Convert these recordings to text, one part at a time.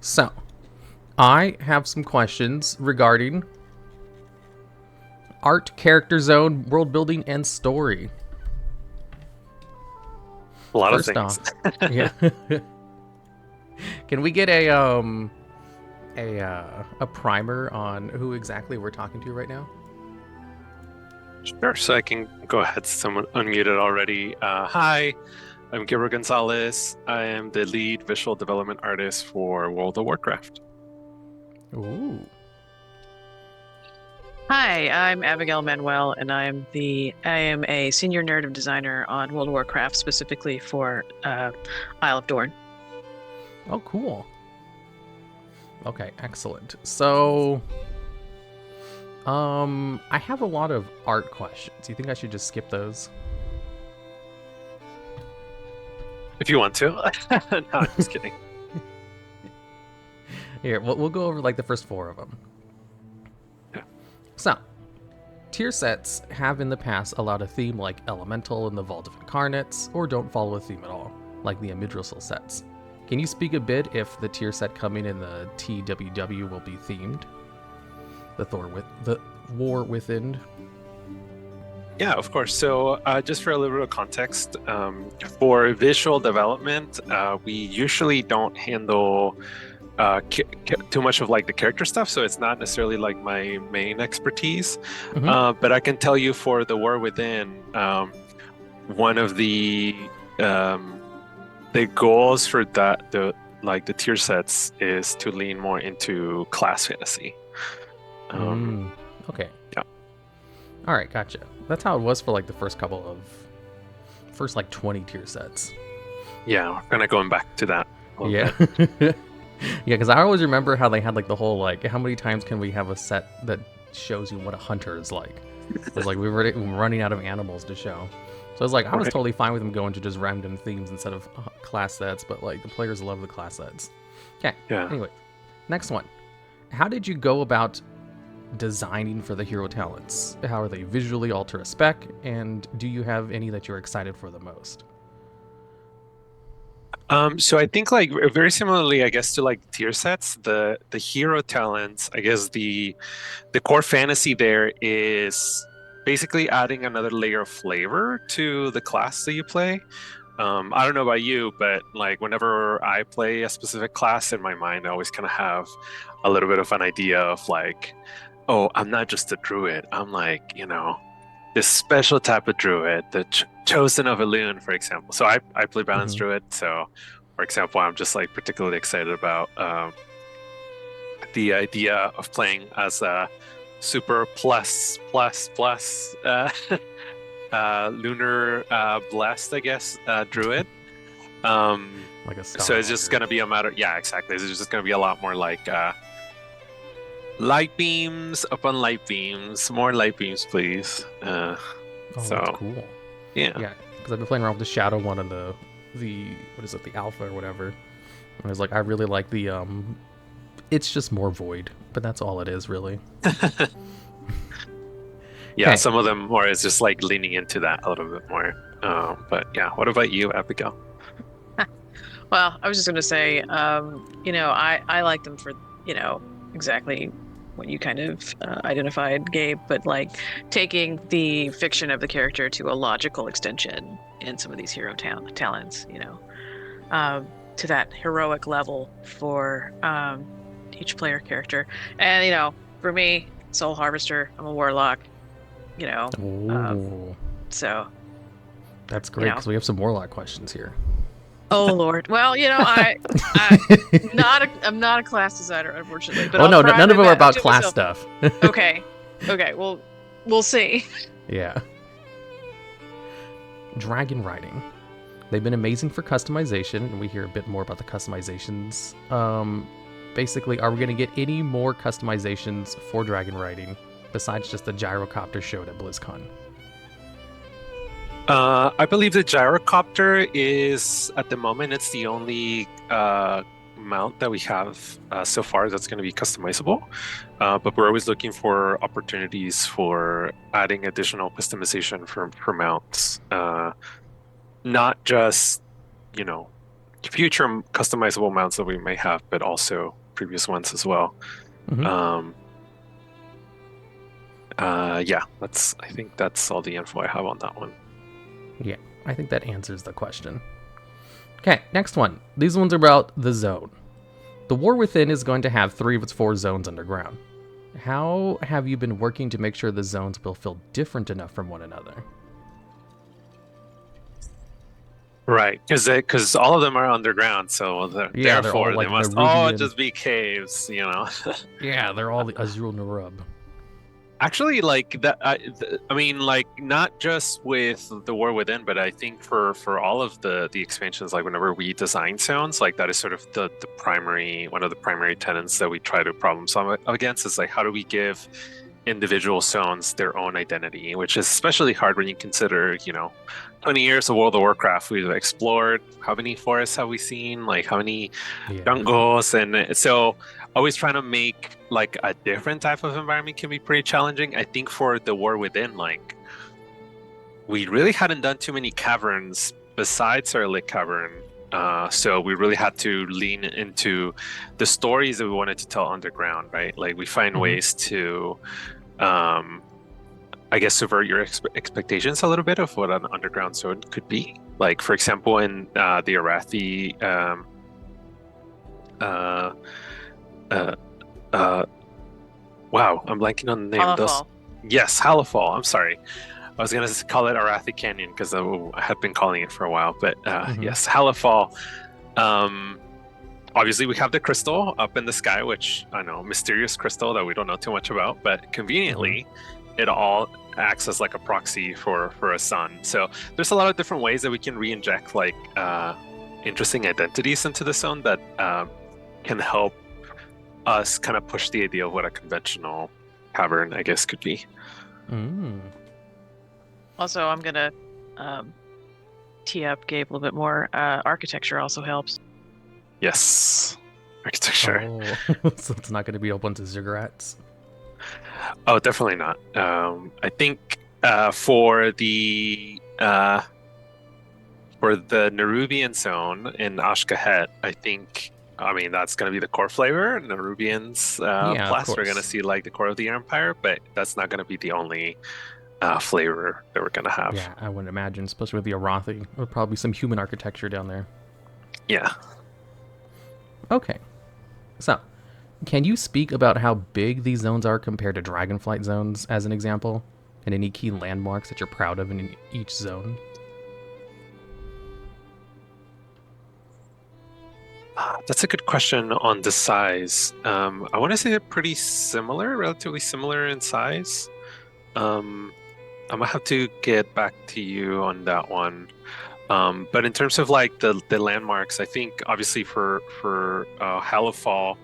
So, I have some questions regarding art, character zone, world building, and story. A lot of First things. off, yeah, can we get a primer on who exactly we're talking to right now? Sure. So I can go ahead. Someone unmuted already. Hi, I'm Gabriel Gonzales. I am the lead visual development artist for World of Warcraft. Ooh, Hi, I'm Abigail Manuel, and I am a senior narrative designer on World of Warcraft, specifically for Isle of Dorn. oh, cool. Okay, excellent. So, I have a lot of art questions. You think I should just skip those? If you want to. No, I'm just kidding. Here, we'll go over like the first four of them. Yeah. So, tier sets have in the past allowed a theme like Elemental and the Vault of Incarnates, or don't follow a theme at all, like the Amidrosil sets. Can you speak a bit if the tier set coming in the TWW will be themed? The War Within. Yeah, of course. So, just for a little bit of context, for visual development, we usually don't handle too much of like the character stuff, so it's not necessarily like my main expertise. Mm-hmm. But I can tell you for the War Within, one of the goals for the tier sets is to lean more into class fantasy. Okay. Yeah. All right, gotcha. That's how it was for like the first like 20 tier sets. Yeah, we're kind of going back to that a little Yeah. bit. Yeah, because I always remember how they had like the whole like how many times can we have a set that shows you what a hunter is like? It was like we were running out of animals to show. So I was like, I was Right. totally fine with them going to just random themes instead of class sets, but like the players love the class sets. Okay. Yeah. Anyway, next one. How did you go about designing for the hero talents? How are they visually alter a spec? And do you have any that you're excited for the most? So I think like very similarly, I guess, to like tier sets, the hero talents, I guess the core fantasy there is basically adding another layer of flavor to the class that you play. I don't know about you, but like whenever I play a specific class in my mind, I always kind of have a little bit of an idea of like, oh, I'm not just a druid. I'm like, this special type of druid, the chosen of Elune, for example. So I play balanced Mm-hmm. druid. So, for example, I'm just like particularly excited about the idea of playing as a super plus lunar blessed, I guess, druid. Like a star So it's just augur. gonna be a matter. Yeah, exactly. It's just gonna be a lot more like light beams upon light beams, more light beams, please. Oh, that's So cool. yeah. Yeah, because I've been playing around with the shadow one and the what is it, the alpha or whatever. And I was like, I really like the it's just more void, but that's all it is really. Yeah, Okay. some of them more is just like leaning into that a little bit more. But yeah, what about you, Abigail? Well, I was just going to say, I like them for, exactly what you kind of identified, Gabe, but like taking the fiction of the character to a logical extension in some of these hero talents, to that heroic level for each player character. And, for me, Soul Harvester, I'm a warlock, you know, um, Oh, so, that's you great know, because we have some warlock questions here. oh Lord. Well, I'm not a class designer, unfortunately, but Oh I'll no, try none of my them are best. I'll about do class myself. stuff. Okay. Okay. Well, we'll see. Yeah. Dragon riding. They've been amazing for customization, and we hear a bit more about the customizations. Basically, are we going to get any more customizations for dragon riding besides just the gyrocopter showed at BlizzCon? I believe the gyrocopter is at the moment it's the only mount that we have so far that's going to be customizable. But we're always looking for opportunities for adding additional customization for mounts. Not just, you know, future customizable mounts that we may have, but also previous ones as well. Mhm. Yeah, I think that's all the info I have on that one. Yeah, I think that answers the question. Okay, next one. These ones are about the zone. The War Within is going to have 3 of its 4 zones underground. How have you been working to make sure the zones will feel different enough from one another? Right, because all of them are underground, so Yeah, they're all therefore they like must all Nerubian. just be caves, you know. Yeah, they're all the Azul Nerub. Actually, like that, I mean, like not just with the War Within, but I think for all of the expansions, like whenever we design zones, like that is sort of the primary one of the primary tenets that we try to problem solve against is like how do we give individual zones their own identity, which is especially hard when you consider, 20 years of World of Warcraft, we've explored how many forests have we seen, like how many Yeah. jungles, and so always trying to make like a different type of environment can be pretty challenging. I think for the War Within, like we really hadn't done too many caverns besides our Lit Cavern. So we really had to lean into the stories that we wanted to tell underground, right? Like we find ways to I guess subvert your expectations a little bit of what an underground zone could be. Like for example, in the Arathi wow, I'm blanking on the name. Halafal. Yes, Halafal. I'm sorry. I was gonna call it Arathi Canyon because I had been calling it for a while, but yes, Halafal. Obviously, we have the crystal up in the sky, which I know, mysterious crystal that we don't know too much about, but conveniently, it all acts as like a proxy for a sun. So there's a lot of different ways that we can re-inject like interesting identities into the zone that can help us kind of push the idea of what a conventional cavern, I guess, could be. Also, I'm gonna tee up Gabe a little bit more. Architecture also helps. Yes, architecture. Oh, so it's not going to be a bunch of ziggurats. Oh, definitely not. I think for the Nerubian zone in Ashkahet, I mean that's going to be the core flavor. Nerubians Yeah, of plus we're going to course. see like the core of the empire, but that's not going to be the only flavor that we're going to have. Yeah, I wouldn't imagine, especially with the Arathi. There would probably be some human architecture down there. Yeah. Okay. So, can you speak about how big these zones are compared to Dragonflight zones, as an example? And any key landmarks that you're proud of in each zone? That's a good question on the size. I want to say they're pretty similar, relatively similar in size. I'm gonna have to get back to you on that one. But in terms of like the landmarks, I think obviously for Halifal,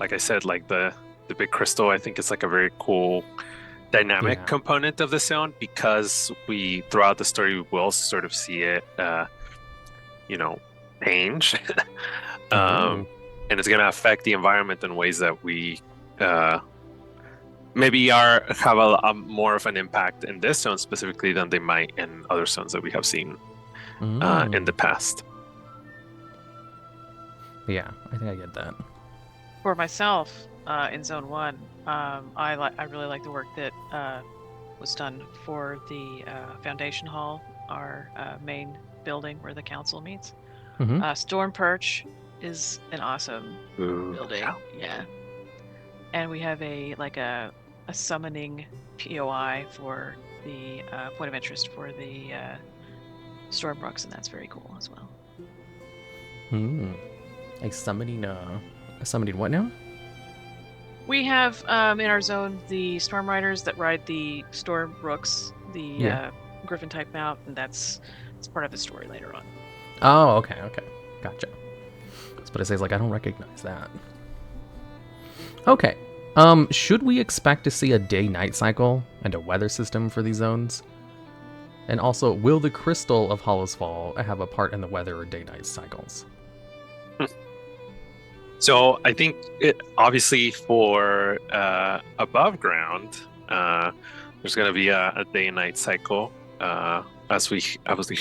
like I said, like the big crystal, I think it's like a very cool dynamic component of the zone because we throughout the story we will sort of see it, change, and it's gonna affect the environment in ways that we maybe have a more of an impact in this zone specifically than they might in other zones that we have seen in the past. Yeah, I think I get that. For myself, in Zone 1, I really like the work that was done for the Foundation Hall, our main building where the council meets. Storm Perch is an awesome building. Yeah. And we have a summoning POI for the point of interest for the Stormbrooks, and that's very cool as well. A summoning what now? We have in our zone the Storm Riders that ride the Stormbrooks, the Griffin type mount, and it's part of the story later on. Oh, okay, gotcha. But it says like I don't recognize that. Okay. Should we expect to see a day-night cycle and a weather system for these zones? And also, will the Crystal of Hollow's Fall have a part in the weather or day-night cycles? So I think obviously for above ground, there's going to be a day and night cycle. as we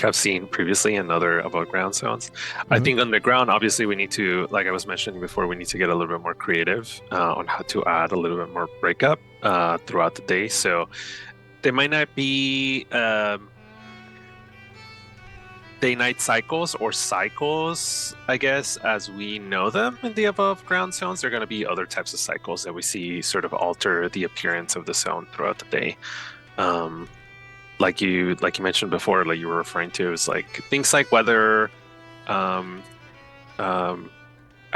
have seen previously in other above ground zones. I think underground, obviously, we need to, like I was mentioning before, we need to get a little bit more creative on how to add a little bit more breakup throughout the day. So they might not be day-night cycles or cycles, I guess, as we know them in the above ground zones. They're going to be other types of cycles that we see sort of alter the appearance of the zone throughout the day. Like you mentioned before, like you were referring to, is like things like weather, I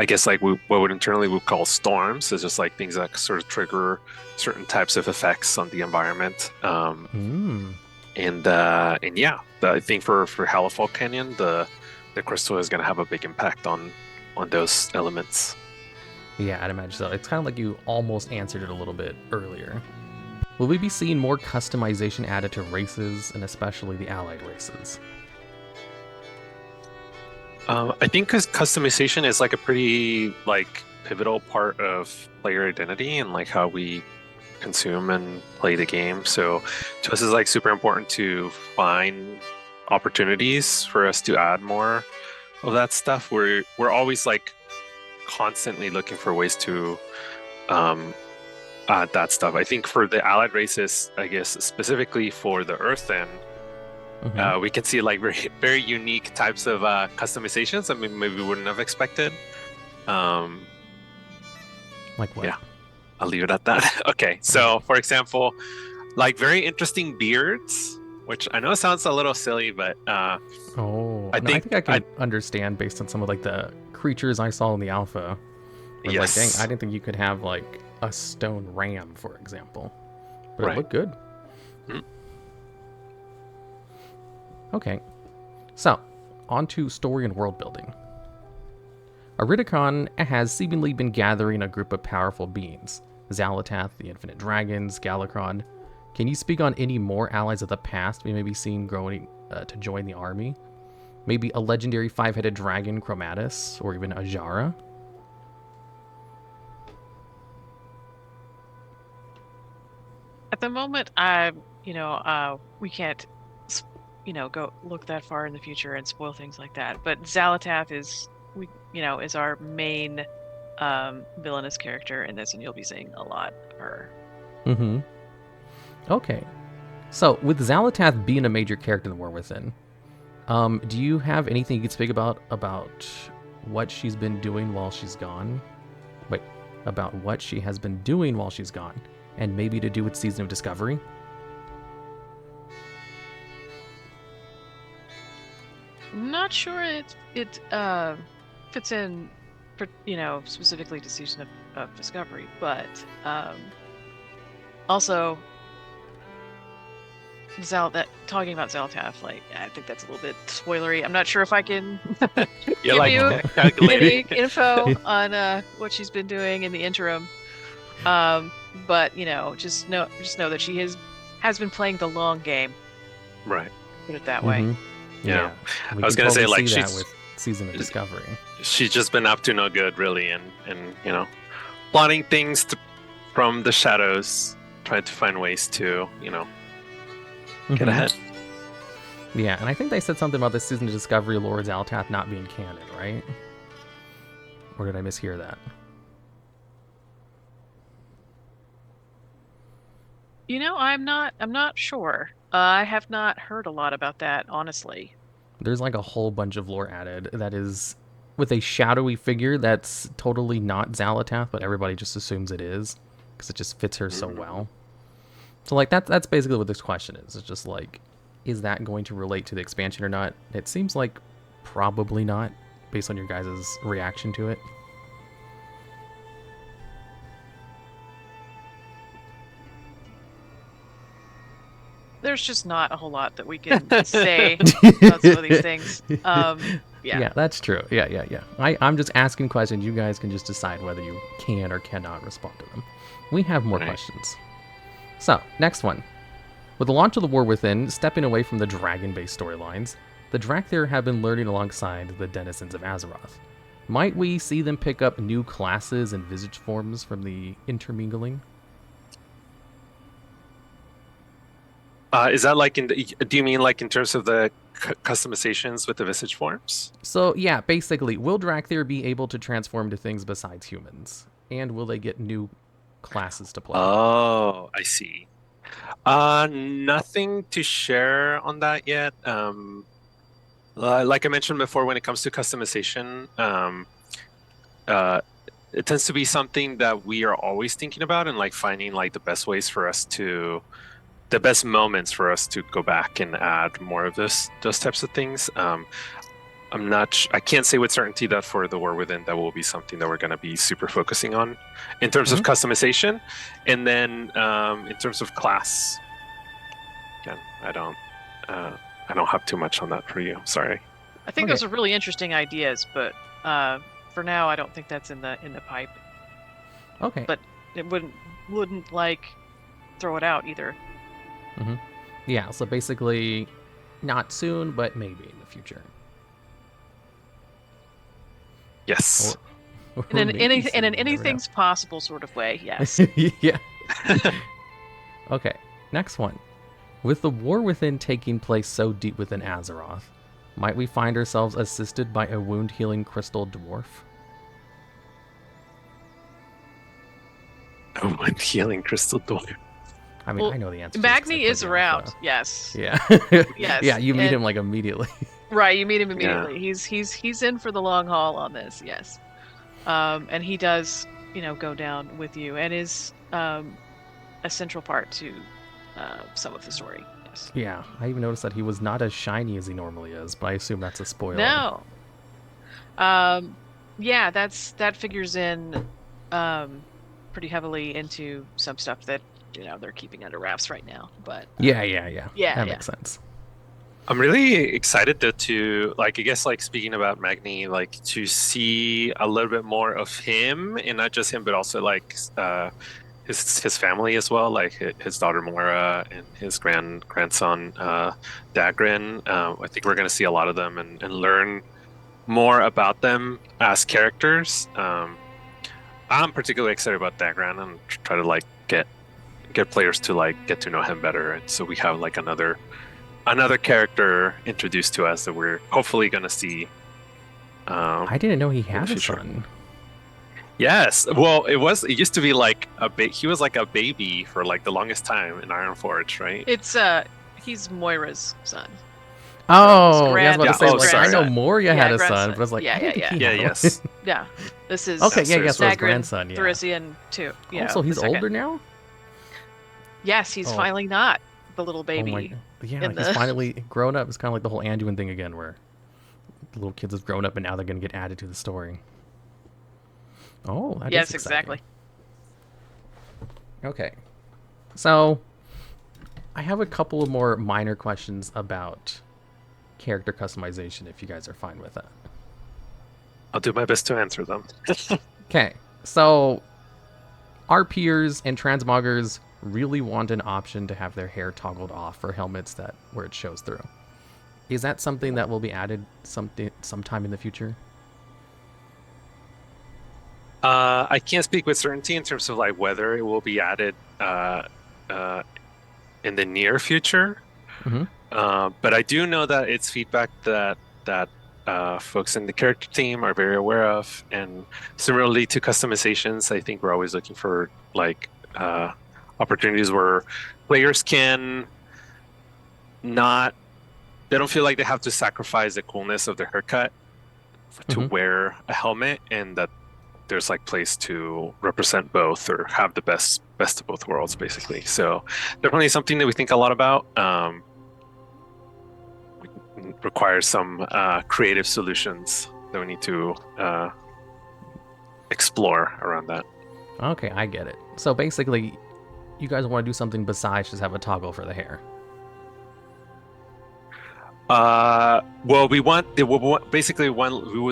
guess like what would internally we call storms. Is just like things that sort of trigger certain types of effects on the environment. And yeah, I think for Halifall Canyon, the crystal is going to have a big impact on those elements. Yeah, I'd imagine so. It's kind of like you almost answered it a little bit earlier. Will we be seeing more customization added to races, and especially the allied races? I think because customization is like a pretty like pivotal part of player identity and like how we consume and play the game. So to us, it's like super important to find opportunities for us to add more of that stuff. We're always like constantly looking for ways to add that stuff. I think for the allied races, I guess specifically for the Earthen, we can see like very, very unique types of customizations. I mean, maybe we wouldn't have expected. Like what? Yeah, I'll leave it at that. Okay, so for example, like very interesting beards, which I know sounds a little silly, but I think I can understand based on some of like the creatures I saw in the alpha. Where Yes. Like, dang, I didn't think you could have like a stone ram, for example, but Right. it looked good. Mhm. Okay, so on to story and world building. Iridikron has seemingly been gathering a group of powerful beings. Xalatath, the Infinite Dragons, Galakron. Can you speak on any more allies of the past we may be seeing growing to join the army? Maybe a legendary five-headed dragon, Chromatus, or even Ajara? At the moment, we can't, go look that far in the future and spoil things like that. But Xalatath is our main villainous character in this, and you'll be seeing a lot of her. Mm-hmm. Okay. So, with Xalatath being a major character in the War Within, do you have anything you could speak about what she's been doing while she's gone? Wait, about what she has been doing while she's gone, and maybe to do with Season of Discovery? I'm not sure it fits in, specifically to Season of Discovery, but also talking about Xalatath, like I think that's a little bit spoilery. I'm not sure if I can You're give like you calculating. any info on what she's been doing in the interim. But just know that she has been playing the long game. Right. Put it that way. Mm-hmm. Yeah. We I was can gonna say, totally like, see that she's- with Season of Discovery. She's just been up to no good, really, and plotting things from the shadows, trying to find ways to get Mhm. ahead. Yeah, and I think they said something about this Season of Discovery Lord Xalatath not being canon, right? Or did I mishear that? I'm not sure. I have not heard a lot about that, honestly. There's like a whole bunch of lore added that is with a shadowy figure that's totally not Xalatath, but everybody just assumes it is because it just fits her so well. So like that's basically what this question is. It's just like, is that going to relate to the expansion or not? It seems like probably not, based on your guys' reaction to it. There's just not a whole lot that we can say about some of these things. Yeah, that's true. Yeah. I'm just asking questions. You guys can just decide whether you can or cannot respond to them. We have more Right. questions. So, next one. With the launch of the War Within, stepping away from the dragon-based storylines, the Dracthyr have been learning alongside the denizens of Azeroth. Might we see them pick up new classes and visage forms from the intermingling? Is that like do you mean like in terms of the customizations with the visage forms? So yeah, basically, will Dracthyr be able to transform to things besides humans? And will they get new classes to play? Oh, I see. Nothing to share on that yet. Like I mentioned before, when it comes to customization, uh, it tends to be something that we are always thinking about and like finding like the best ways for us to, the best moments for us to go back and add more of those types of things. I'm not. I can't say with certainty that for the War Within that will be something that we're going to be super focusing on in terms of customization, and then in terms of class. Again, I don't have too much on that for you. I'm sorry. I think those are really interesting ideas, but for now, I don't think that's in the pipe. Okay. But it wouldn't like throw it out either. Yeah. So basically, not soon, but maybe in the future. Yes. Or In maybe soon, an you never know. anything's possible sort of way, yes. Yeah. Okay. Next one. With the War Within taking place so deep within Azeroth, might we find ourselves assisted by a wound-healing crystal dwarf? A wound healing crystal dwarf. I mean, Well, I know the answer. Magni is around, yes. Yeah. Yes, Yeah, you meet and- him like immediately. Right, you meet him Yeah. immediately. He's in for the long haul on this, yes. And he does, go down with you and is a central part to some of the story. Yes. Yeah, I even noticed that he was not as shiny as he normally is, but I assume that's a spoiler. No. Yeah, that figures in pretty heavily into some stuff that they're keeping under wraps right now. But Yeah. Yeah, That yeah. makes sense. I'm really excited though to like, I guess like speaking about Magni, like to see a little bit more of him, and not just him, but also like his family as well, like his daughter Mora and his grandson Dagrin. I think we're going to see a lot of them and learn more about them as characters. I'm particularly excited about Dagrin and try to like get players to like get to know him better, and so we have like another character introduced to us that we're hopefully going to see. I didn't know he had a future. son. Yes, well, it used to be like he was like a baby for like the longest time in Ironforge, right? it's he's Moira's son. Oh, His yeah, I was about to say, grand- like, yeah, I know sorry. Moria Yeah, had a grandson. son, but I was like, Yeah, I didn't yeah, think Yeah, he had yes. one. Yeah, this is Okay, yeah, Yes, yes, so his Dagrin, grandson, yeah. Thurisian too. Oh, so he's the second. older now? Yes, he's Oh. finally not the little Oh baby. my, yeah, in he's the- finally grown up. It's kind of like the whole Anduin thing again, where the little kids have grown up and now they're going to get added to the story. Oh, that is Yes, exciting. exactly. Okay. So, I have a couple of more minor questions about character customization, if you guys are fine with that. I'll do my best to answer them. Okay, so our peers and transmoggers really want an option to have their hair toggled off for helmets where it shows through. Is that something that will be added sometime in the future? I can't speak with certainty in terms of like whether it will be added in the near future. Mhm. But I do know that it's feedback that folks in the character team are very aware of, and similarly to customizations, I think we're always looking for like opportunities where players can they don't feel like they have to sacrifice the coolness of their haircut to Mhm. wear a helmet, and that there's like place to represent both or have the best of both worlds, basically. So definitely something that we think a lot about. Requires some creative solutions that we need to explore around that. Okay, I get it. So basically, you guys want to do something besides just have a toggle for the hair. Well, we would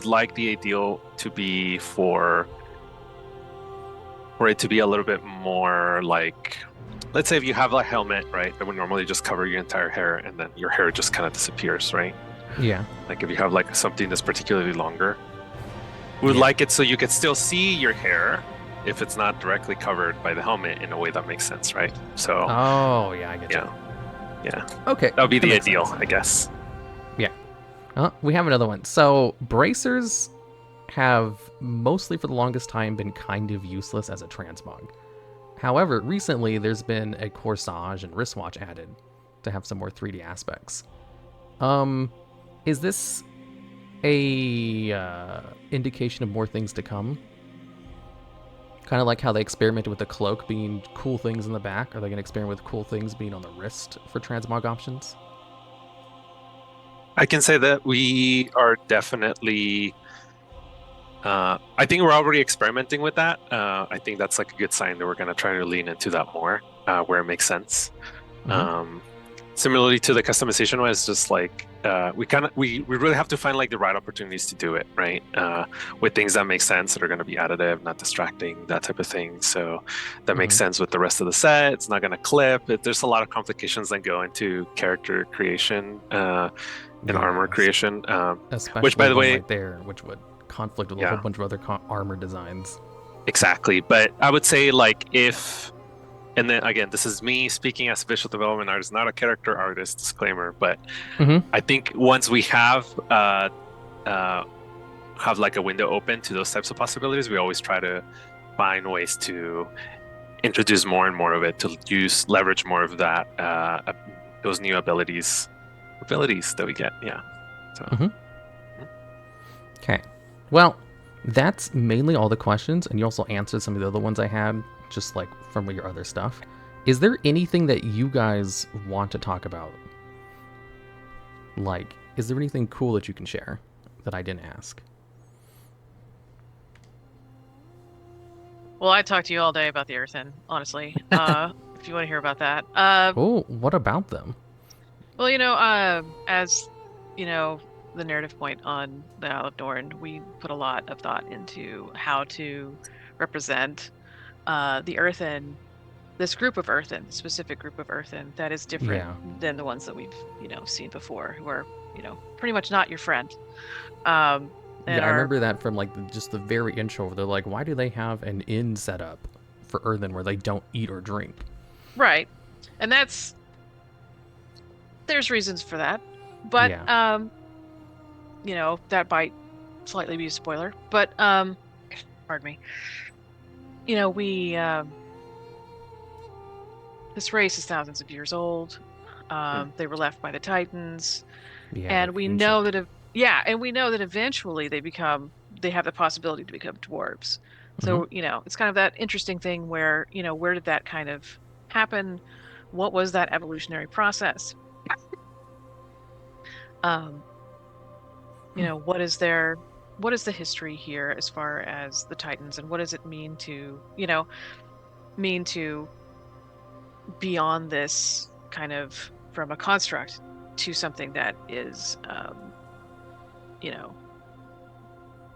like the ideal to be for it to be a little bit more like, let's say if you have a helmet, right, that would normally just cover your entire hair and then your hair just kind of disappears, right? Yeah. Like if you have like something that's particularly longer, we would Yeah. like it so you could still see your hair if it's not directly covered by the helmet in a way that makes sense, right? So Oh, yeah, I get yeah. you. Yeah, Okay. that would be that the makes ideal, sense. I guess. We have another one. So bracers have mostly for the longest time been kind of useless as a transmog. However, recently there's been a corsage and wristwatch added to have some more 3D aspects. Is this a indication of more things to come? Kind of like how they experimented with the cloak being cool things in the back. Are they going to experiment with cool things being on the wrist for transmog options? I can say that we are definitely. I think we're already experimenting with that. I think that's like a good sign that we're going to try to lean into that more where it makes sense. Mm-hmm. Similarly to the customization one, it's just like we really have to find like the right opportunities to do it, right? With things that make sense that are going to be additive, not distracting, that type of thing. So that makes Mm-hmm. sense with the rest of the set. It's not going to clip. There's a lot of complications that go into character creation and armor Yes. creation. Which, Especially by the one way, right there, which would conflict with a whole yeah, bunch of other armor designs. exactly. But I would say like if and then again, this is me speaking as a visual development artist, not a character artist, disclaimer. But Mm-hmm. I think once we uh, have like a window open to those types of possibilities, we always try to find ways to introduce more and more of it to leverage more of that those new abilities that we get. Yeah. So Mm-hmm. Okay. Well, that's mainly all the questions, and you also answered some of the other ones I had, just like from your other stuff. Is there anything that you guys want to talk about? Like, is there anything cool that you can share that I didn't ask? Well, I talked to you all day about the Earthen, honestly. If you want to hear about that. Oh, what about them? Well, as you know, the narrative point on the Isle of Dorn, we put a lot of thought into how to represent the Earthen, this group of Earthen, specific group of Earthen that is different Yeah. than the ones that we've, seen before, who are, pretty much not your friend. Um, Yeah, and I are remember that from like just the very intro where they're like, why do they have an inn set up for Earthen where they don't eat or drink? right. And there's reasons for that. But Yeah. that might slightly be a spoiler. But pardon me. We this race is thousands of years old. They were left by the Titans, Yeah, and they're we know ancient. that eventually they have the possibility to become dwarves. Mm-hmm. So, it's kind of that interesting thing where, where did that kind of happen? What was that evolutionary process? Um, what is the history here as far as the Titans, and what does it mean to beyond this kind of from a construct to something that is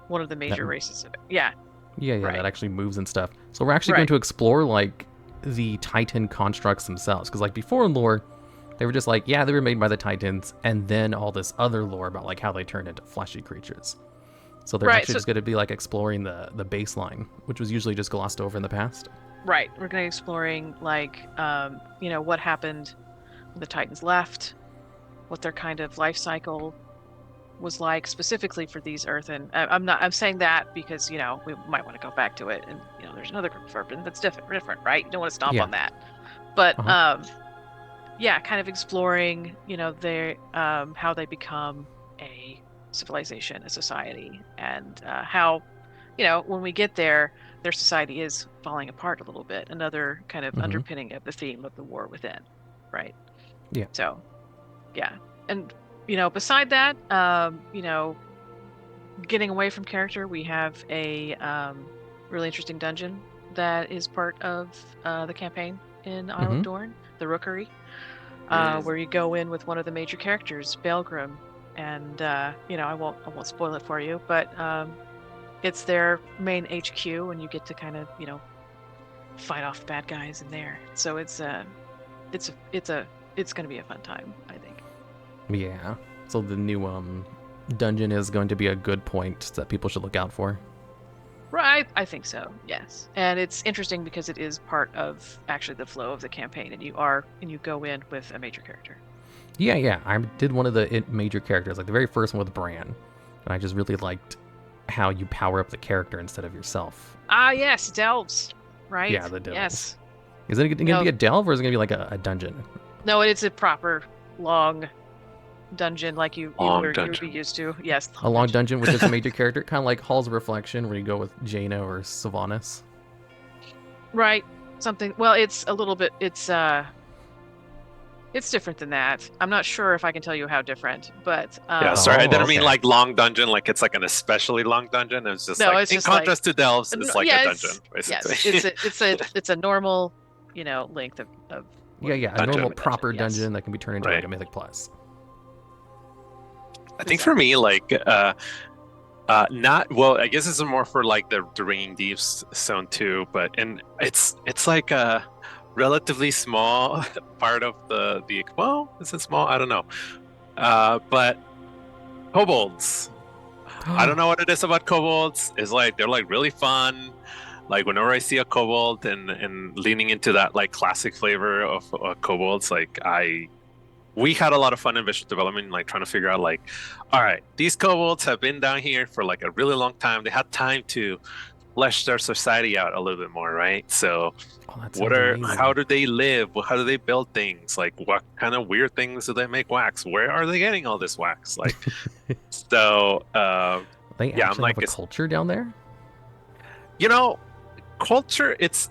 one of the That major races of it. Yeah, Yeah, that right. actually moves and stuff. So we're actually going Right. to explore like the Titan constructs themselves, because like before in lore, they were just like, yeah, they were made by the Titans, and then all this other lore about like how they turned into fleshy creatures. So they're Right. actually So just going to be like exploring the baseline, which was usually just glossed over in the past. right. We're going to be exploring like what happened when the Titans left, what their kind of life cycle was like specifically for these Earthen. I'm saying that because, we might want to go back to it, and there's another group of Earthen that's different, right? You don't want to stomp Yeah. on that. But Uh-huh. yeah, kind of exploring, their how they become a civilization, a society, and how, when we get there, their society is falling apart a little bit. Another kind of Mm-hmm. underpinning of the theme of the war within, right? Yeah. So, yeah. And, beside that, getting away from character, we have a really interesting dungeon that is part of the campaign in Isle of Mm-hmm. Dorn, the Rookery, Mm. where you go in with one of the major characters, Belgrim, and I won't spoil it for you, but it's their main HQ, and you get to kind of fight off the bad guys in there. So it's going to be a fun time, I think. Yeah. So the new dungeon is going to be a good point that people should look out for. Right, I think so. Yes, and it's interesting because it is part of actually the flow of the campaign, and you go in with a major character. Yeah. I did one of the major characters, like the very first one with Bran, and I just really liked how you power up the character instead of yourself. Ah, yes, delves. Right. Yeah, the delves. Yes. Is it going to be a delve, or is it going to be like a dungeon? No, it's a proper long dungeon like you would be used to. Yes. A long dungeon with just a major character, kind of like Hall's Reflection, where you go with Jaina or Sylvanas. Right. Something. Well, it's a little bit. It's different than that. I'm not sure if I can tell you how different, but yeah. Sorry, I didn't mean okay. like long dungeon, like it's like an especially long dungeon. It's just No, like it's in just contrast to delves, it's like a dungeon, yes, basically. it's a normal, length of Yeah, a dungeon. normal proper yes. dungeon that can be turned into like Right. a Mythic Plus. I think for me, like, not well. I guess it's more for like the Ringing Deeps zone 2, and it's like a relatively small part of the well, is it small? I don't know. But kobolds. I don't know what it is about kobolds. It's like they're like really fun. Like whenever I see a kobold and leaning into that like classic flavor of kobolds, like we had a lot of fun in visual development, like trying to figure out like, all right, these kobolds have been down here for like a really long time. They had time to flesh their society out a little bit more, right? So how do they live? How do they build things? Like what kind of weird things do they make wax? Where are they getting all this wax? Like, so they yeah, actually have a culture down there? Culture, it's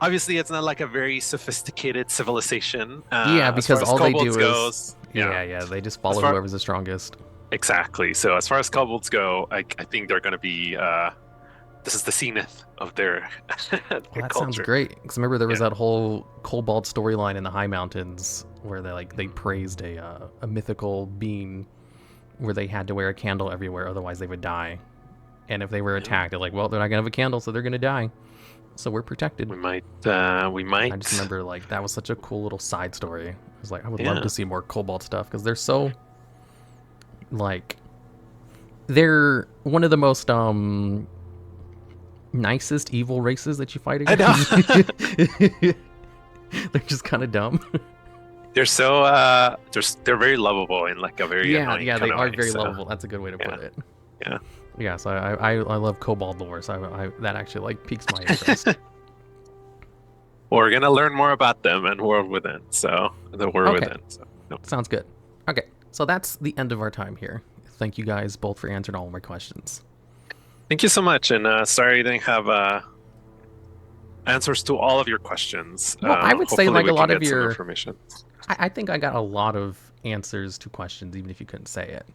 obviously it's not like a very sophisticated civilization. Yeah, because all they do goes, is they just follow whoever's the strongest. Exactly. So as far as kobolds go, I think they're going to be this is the zenith of their, that culture. Sounds great. Because remember there was that whole kobold storyline in the High Mountains where they praised a mythical being where they had to wear a candle everywhere, otherwise they would die. And if they were attacked, they're like, well, they're not gonna have a candle, so they're gonna die. So we're protected. We might. I just remember like that was such a cool little side story. I was like, I would love to see more kobold stuff because they're so like they're one of the most nicest evil races that you fight against. I know. They're just kind of dumb. They're so they're very lovable in like a very annoying they are way, very lovable. That's a good way to put it. Yeah. So I love kobold lore, so that actually like piques my interest. We're gonna learn more about them and World Within. So the World Within. So, Sounds good. Okay, so that's the end of our time here. Thank you guys both for answering all of my questions. Thank you so much, and sorry I didn't have answers to all of your questions. Well, I would say like a lot of your information. I think I got a lot of answers to questions, even if you couldn't say it.